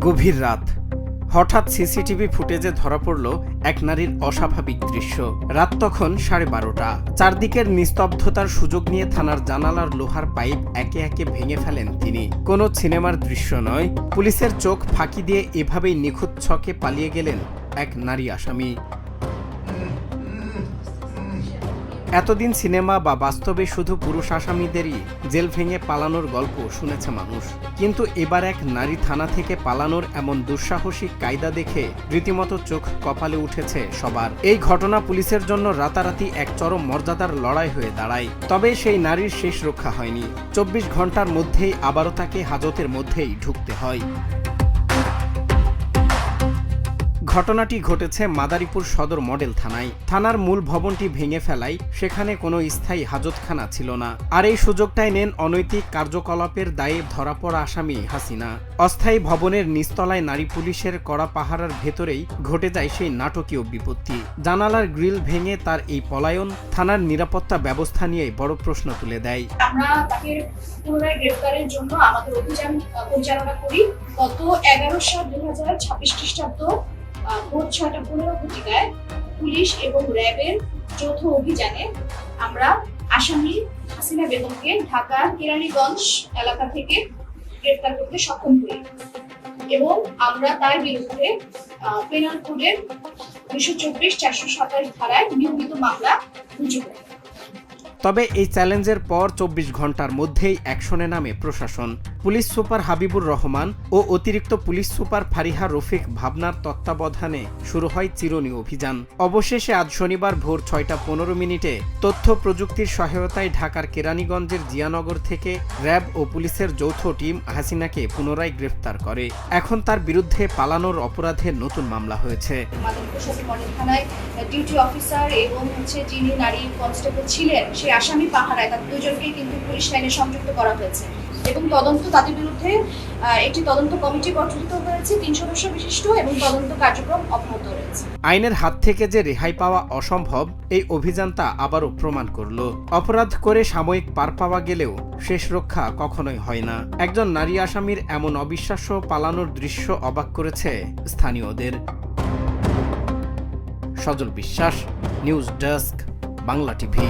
গভীর রাত, হঠাৎ সিসিটিভি ফুটেজে ধরা পড়ল এক নারীর অস্বাভাবিক দৃশ্য। রাত তখন 12:30। চারদিকের নিস্তব্ধতার সুযোগ নিয়ে থানার জানালার লোহার পাইপ একে একে ভেঙে ফেলেন তিনি। কোনো সিনেমার দৃশ্য নয়, পুলিশের চোখ ফাঁকি দিয়ে এভাবেই নিখুঁত ছকে পালিয়ে গেলেন এক নারী আসামি। এতদিন সিনেমা বা বাস্তবে শুধু পুরুষ আসামিদেরই জেল ভেঙে পালানোর গল্প শুনেছে মানুষ, কিন্তু এবার এক নারী থানা থেকে পালানোর এমন দুঃসাহসিক কায়দা দেখে রীতিমতো চোখ কপালে উঠেছে সবার। এই ঘটনা পুলিশের জন্য রাতারাতি এক চরম মর্যাদার লড়াই হয়ে দাঁড়ায়। তবে সেই নারীর শেষ রক্ষা হয়নি। 24 ঘন্টার মধ্যেই আবারও তাকে হাজতের মধ্যেই ঢুকতে হয়। ঘটনাটি ঘটেছে মাদারীপুর সদর মডেল থানায়। থানার মূল ভবনটি ভেঙে ফেলায় সেখানে কোনো স্থায়ী হাজতখানা ছিল না। আর এই সুযোগটাই নেন অনৈতিক কার্যকলাপের দায়ে ধরা পড়া আসামি হাসিনা। অস্থায়ী ভবনের নিচতলায় নারী পুলিশের কড়া পাহারার ভেতরেই ঘটে যায় সেই নাটকীয় বিপত্তি। জানালার গ্রিল ভেঙে তার এই পলায়ন থানার নিরাপত্তা ব্যবস্থা নিয়ে বড় প্রশ্ন তুলে দেয়। আমরা তাকে পুনরায় গ্রেফতারের জন্য আমাদের অভিযান পরিচালনা করি। গত 11/7/2026 খ্রিস্টাব্দ ভোর 6:15 ঘটিকায় পুলিশ এবং র্যাবের যৌথ অভিযানে আমরা আসামি হাসিনা বেগমকে ঢাকার কেরানীগঞ্জ এলাকা থেকে গ্রেফতার করতে সক্ষম হই এবং আমরা তার বিরুদ্ধে পেনাল কোডের 224-427 ধারায় নিয়মিত মামলা রুজু করি। তবে এই চ্যালেঞ্জের পর 24 ঘন্টার মধ্যেই অ্যাকশনে নামে প্রশাসন। পুলিশ সুপার হাবিবুর রহমান ও অতিরিক্ত পুলিশ সুপার ফারিহা রফিক ভাবনার তত্ত্বাবধানে শুরু হয় চিরুনি অভিযান। অবশেষে আজ শনিবার ভোর 6:15 তথ্য প্রযুক্তির সহায়তায় ঢাকার কেরানীগঞ্জের জিয়ানগর থেকে র্যাব ও পুলিশের যৌথ টিম হাসিনাকে পুনরায় গ্রেফতার করে। এখন তার বিরুদ্ধে পালানোর অপরাধে নতুন মামলা হয়েছে। মাদারীপুর সদর মডেল থানায় ডিউটি অফিসার এবং যিনি নারী কনস্টেবল ছিলেন সেই আসামি পাহারায় তাদের দুজনকেই কিন্তু পুলিশ লাইনে সংযুক্ত করা হয়েছে এবং তাদের বিরুদ্ধে একটি তদন্ত কমিটি গঠিত হয়েছে 3 সদস্য বিশিষ্ট এবং তদন্ত কার্যক্রম অব্যাহত রয়েছে। আইনের হাত থেকে যে রেহাই পাওয়া অসম্ভব, এই অভিযান তা আবারও প্রমাণ করল। অপরাধ করে সাময়িক পার পাওয়া গেলেও শেষ রক্ষা কখনোই হয় না। একজন নারী আসামির এমন অবিশ্বাস্য পালানোর দৃশ্য অবাক করেছে স্থানীয়দের। সজল বিশ্বাস, নিউজ ডেস্ক, বাংলা টিভি।